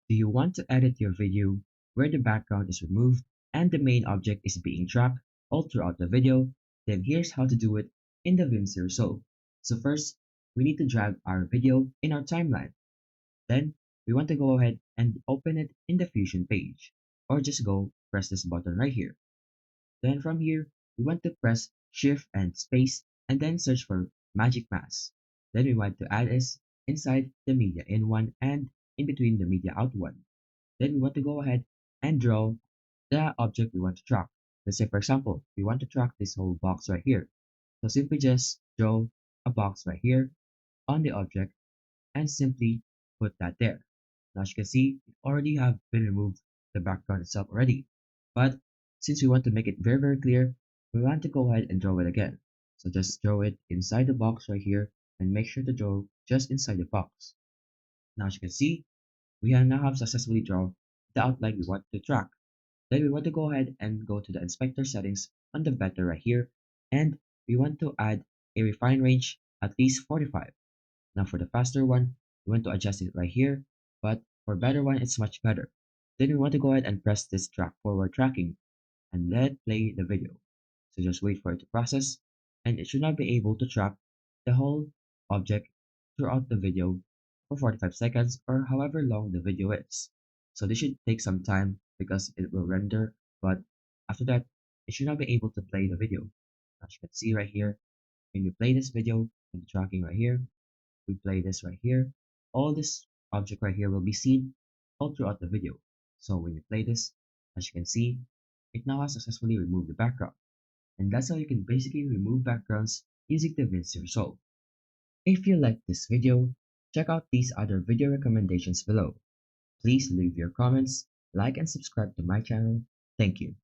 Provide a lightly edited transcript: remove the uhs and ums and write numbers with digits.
Do you want to edit your video where the background is removed and the main object is being tracked all throughout the video? Then here's how to do it in DaVinci Resolve. So first, we need to drag our video in our timeline. Then we want to go ahead and open it in the Fusion page, or just go press this button right here. Then from here, we want to press Shift and Space and then search for Magic Mask. Then we want to add this inside the media in one and in between the media out one. Then we want to go ahead and draw the object we want to track. Let's say, for example, we want to track this whole box right here. So simply just draw a box right here on the object and simply put that there. Now as you can see, it already have been removed the background itself already. But since we want to make it very clear, we want to go ahead and draw it again. So just draw it inside the box right here and make sure to draw just inside the box. Now as you can see, we now have successfully drawn the outline we want to track. Then we want to go ahead and go to the inspector settings on the better right here, and we want to add a refine range at least 45. Now for the faster one, we want to adjust it right here, but for better one, it's much better. Then we want to go ahead and press this track forward tracking and let play the video. So just wait for it to process, and it should not be able to track the whole object throughout the video for 45 seconds or however long the video is. So this should take some time because it will render, but after that, it should not be able to play the video. As you can see right here, when you play this video and the tracking right here, we play this right here, all this object right here will be seen all throughout the video. So when you play this, as you can see, it now has successfully removed the background. And that's how you can basically remove backgrounds using DaVinci Resolve. If you liked this video, check out these other video recommendations below. Please leave your comments, like and subscribe to my channel. Thank you.